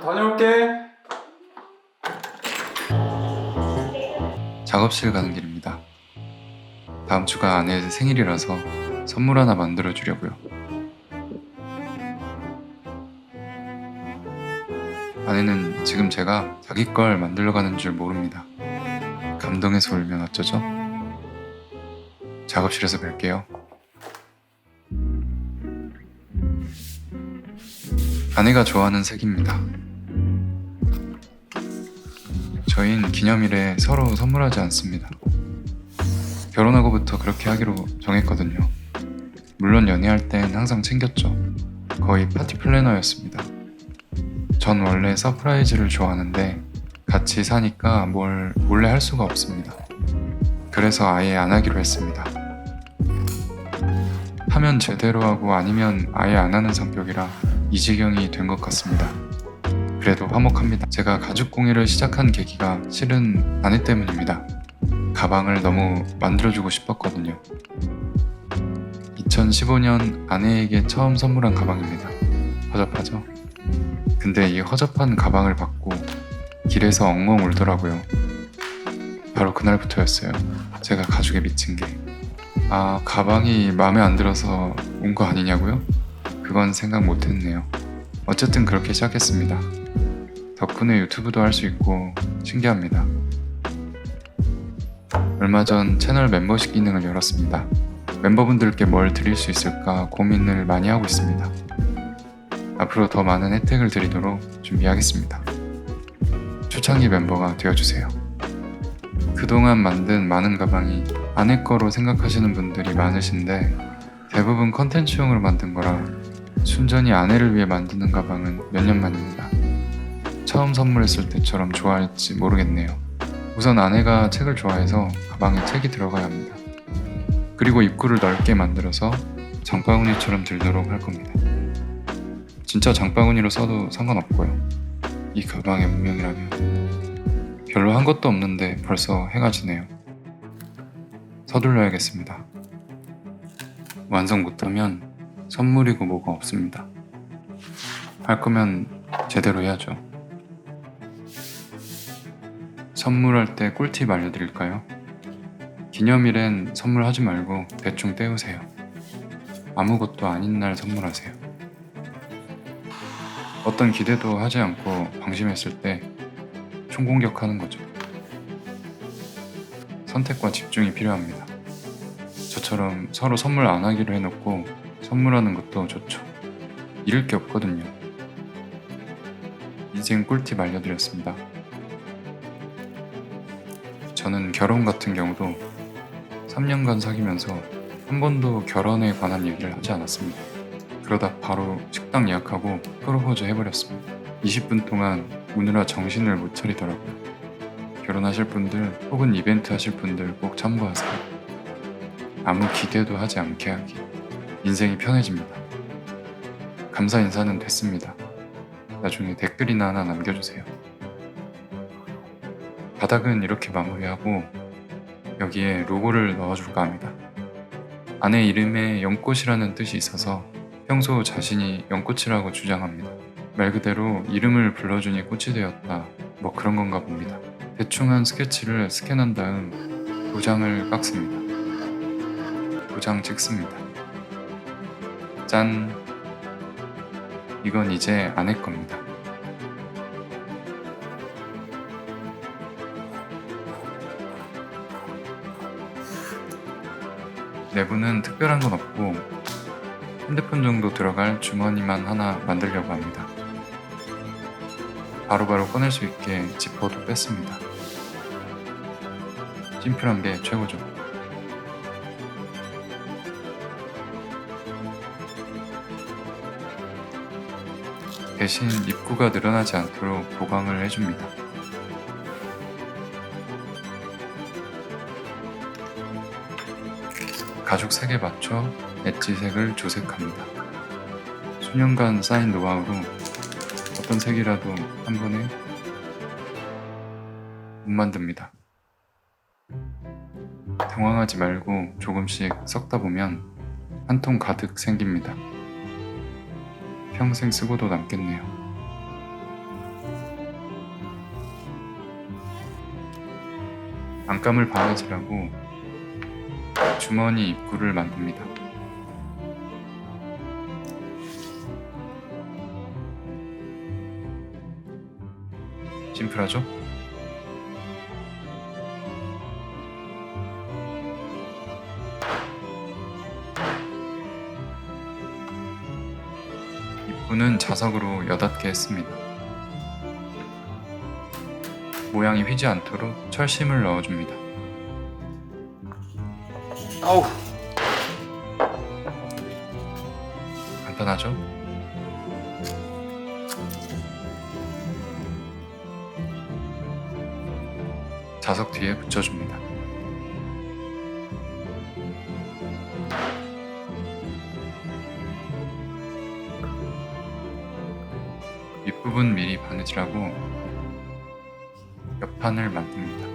다녀올게. 작업실 가는 길입니다. 다음 주가 아내 생일이라서 선물 하나 만들어 주려고요. 아내는 지금 제가 자기 걸 만들러 가는 줄 모릅니다. 감동해서 울면 어쩌죠? 작업실에서 뵐게요. 아내가 좋아하는 색입니다. 저희는 기념일에 서로 선물하지 않습니다. 결혼하고부터 그렇게 하기로 정했거든요. 물론 연애할 땐 항상 챙겼죠. 거의 파티 플래너였습니다. 전 원래 서프라이즈를 좋아하는데 같이 사니까 뭘 몰래 할 수가 없습니다. 그래서 아예 안 하기로 했습니다. 하면 제대로 하고 아니면 아예 안 하는 성격이라 이 지경이 된 것 같습니다. 그래도 화목합니다. 제가 가죽 공예를 시작한 계기가 실은 아내 때문입니다. 가방을 너무 만들어주고 싶었거든요. 2015년 아내에게 처음 선물한 가방입니다. 허접하죠? 근데 이 허접한 가방을 받고 길에서 엉엉 울더라고요. 바로 그날부터였어요. 제가 가죽에 미친 게. 아, 가방이 마음에 안 들어서 온 거 아니냐고요? 그건 생각 못했네요. 어쨌든 그렇게 시작했습니다. 덕분에 유튜브도 할 수 있고 신기합니다. 얼마 전 채널 멤버십 기능을 열었습니다. 멤버분들께 뭘 드릴 수 있을까 고민을 많이 하고 있습니다. 앞으로 더 많은 혜택을 드리도록 준비하겠습니다. 초창기 멤버가 되어주세요. 그동안 만든 많은 가방이 아내 거로 생각하시는 분들이 많으신데 대부분 컨텐츠용으로 만든 거라 순전히 아내를 위해 만드는 가방은 몇 년 만입니다. 처음 선물했을 때처럼 좋아할지 모르겠네요. 우선 아내가 책을 좋아해서 가방에 책이 들어가야 합니다. 그리고 입구를 넓게 만들어서 장바구니처럼 들도록 할 겁니다. 진짜 장바구니로 써도 상관없고요. 이 가방의 운명이라면. 별로 한 것도 없는데 벌써 해가 지네요. 서둘러야겠습니다. 완성 못하면 선물이고 뭐가 없습니다. 할 거면 제대로 해야죠. 선물할 때 꿀팁 알려드릴까요? 기념일엔 선물하지 말고 대충 때우세요. 아무것도 아닌 날 선물하세요. 어떤 기대도 하지 않고 방심했을 때 총공격하는 거죠. 선택과 집중이 필요합니다. 저처럼 서로 선물 안 하기로 해놓고 선물하는 것도 좋죠. 잃을 게 없거든요. 인생 꿀팁 알려드렸습니다. 저는 결혼 같은 경우도 3년간 사귀면서 한 번도 결혼에 관한 얘기를 하지 않았습니다. 그러다 바로 식당 예약하고 프로포즈 해버렸습니다. 20분 동안 우느라 정신을 못 차리더라고요. 결혼하실 분들 혹은 이벤트 하실 분들 꼭 참고하세요. 아무 기대도 하지 않게 하기. 인생이 편해집니다. 감사 인사는 됐습니다. 나중에 댓글이나 하나 남겨주세요. 바닥은 이렇게 마무리하고 여기에 로고를 넣어줄까 합니다. 아내 이름에 연꽃이라는 뜻이 있어서 평소 자신이 연꽃이라고 주장합니다. 말 그대로 이름을 불러주니 꽃이 되었다, 뭐 그런 건가 봅니다. 대충 한 스케치를 스캔한 다음 도장을 깎습니다. 도장 찍습니다. 짠! 이건 이제 아내 겁니다. 내부는 특별한 건 없고 핸드폰 정도 들어갈 주머니만 하나 만들려고 합니다. 바로바로 꺼낼 수 있게 지퍼도 뺐습니다. 심플한 게 최고죠. 대신 입구가 늘어나지 않도록 보강을 해줍니다. 가죽 색에 맞춰 엣지색을 조색합니다. 수년간 쌓인 노하우로 어떤 색이라도 한 번에 못 만듭니다. 당황하지 말고 조금씩 섞다 보면 한 통 가득 생깁니다. 평생 쓰고도 남겠네요. 안감을 바느질하고 주머니 입구를 만듭니다. 심플하죠? 입구는 자석으로 8개 했습니다. 모양이 휘지 않도록 철심을 넣어줍니다. 아우. 간단하죠? 자석 뒤에 붙여줍니다. 윗부분 미리 바느질하고 옆판을 만듭니다.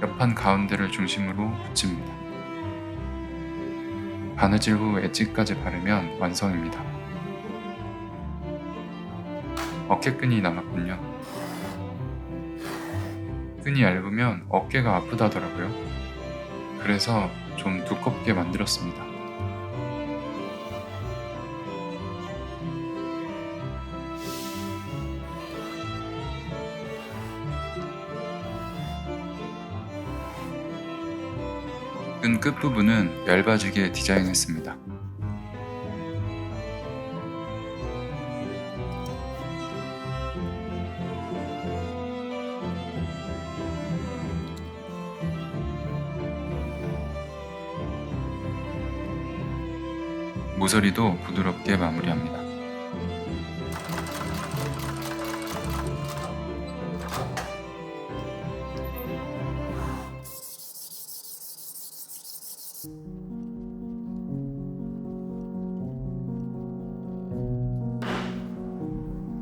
옆판 가운데를 중심으로 붙입니다. 바느질 후 엣지까지 바르면 완성입니다. 어깨끈이 남았군요. 끈이 얇으면 어깨가 아프다더라고요. 그래서 좀 두껍게 만들었습니다. 끈 끝부분은 얇아지게 디자인했습니다. 모서리도 부드럽게 마무리합니다.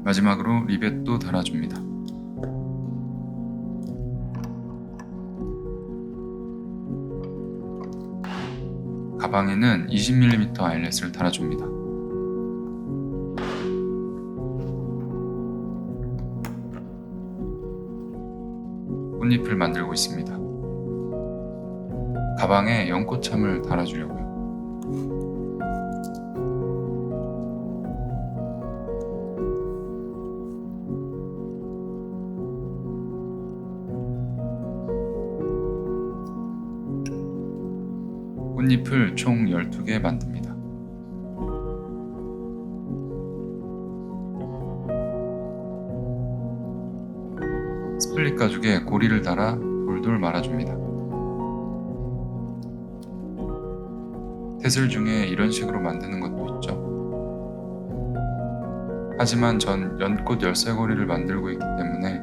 마지막으로 리벳도 달아줍니다. 가방에는 20mm 아일렛을 달아줍니다. 꽃잎을 만들고 있습니다. 가방에 연꽃참을 달아주려고요. 꽃잎을 총 12개 만듭니다. 스플릿 가죽에 고리를 달아 돌돌 말아줍니다. 테슬 중에 이런 식으로 만드는 것도 있죠. 하지만 전 연꽃 열쇠고리를 만들고 있기 때문에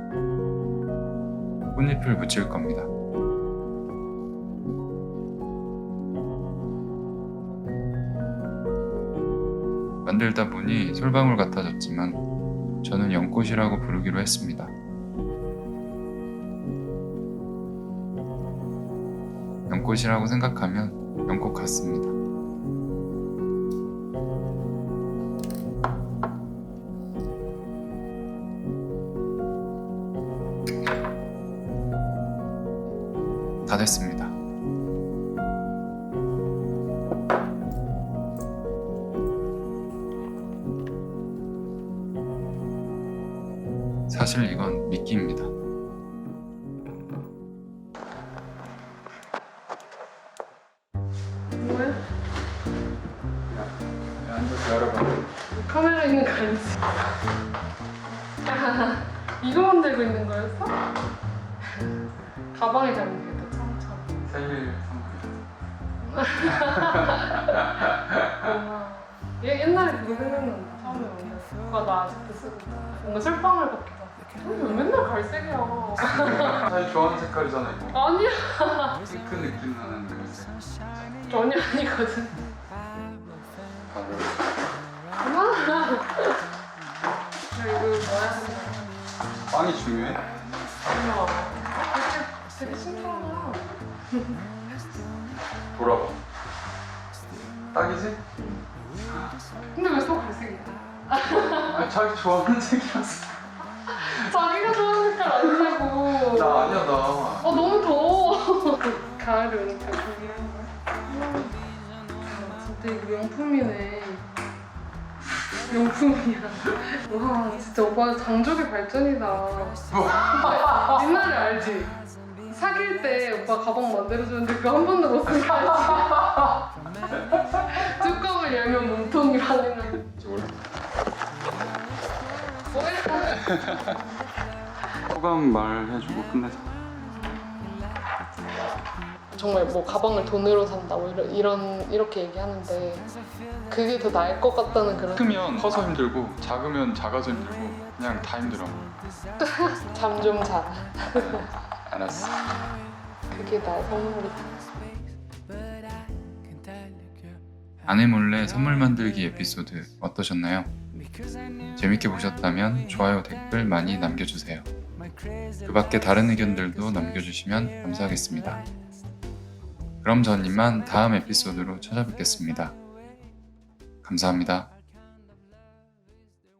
꽃잎을 붙일 겁니다. 만들다 보니 솔방울 같아졌지만 저는 연꽃이라고 부르기로 했습니다. 연꽃이라고 생각하면 연꽃 같습니다. 다 됐습니다. 사실 이건 미끼입니다. 뭐야? 앉아서 열어봐. 카메라 있는 거 아니지? 이거 만들고 있는 거였어? 가방에 담는 게 더 참참. 생일 선물. 옛날에 그거 생각난다. 처음에 만들었어. 그거 나 아직도 쓰고 있다. 뭔가 술방울 같기도 하고. 왜 맨날 갈색이야? 사실 좋아하는 색깔이잖아 이거. 아니야. 핑크 느낌 나는색. 전혀 아니거든. 바로. 그만. 이거 뭐야? 빵이 중요해? 우와. 되게 신기하다. 돌아봐. 딱이지? 근데 왜 또 갈색이야? 아 자기 좋아하는 색이라서. 자기 가을이 오니까 준비한 거야? 진짜 이거 명품이네. 명품이야. 와 진짜 오빠 장족의 발전이다. 옛날에 알지? 사귈 때 오빠 가방 만들어주는데 그거 한 번도 못 쓴 거 알지? 뚜껑을 열면 몸통이라는. 몰라. 뭐야? 소감 말해주고 끝내자. 정말 뭐 가방을 돈으로 산다 뭐 이렇게 얘기하는데 그게 더 나을 것 같다는 그런. 크면 커서 힘들고 작으면 작아서 힘들고 그냥 다 힘들어. 잠 좀 자. 알았어. 그게 나의 선물이다. 아내 몰래 선물 만들기 에피소드 어떠셨나요? 재밌게 보셨다면 좋아요, 댓글 많이 남겨주세요. 그 밖에 다른 의견들도 남겨주시면 감사하겠습니다. 그럼 전 이만 다음 에피소드로 찾아뵙겠습니다. 감사합니다.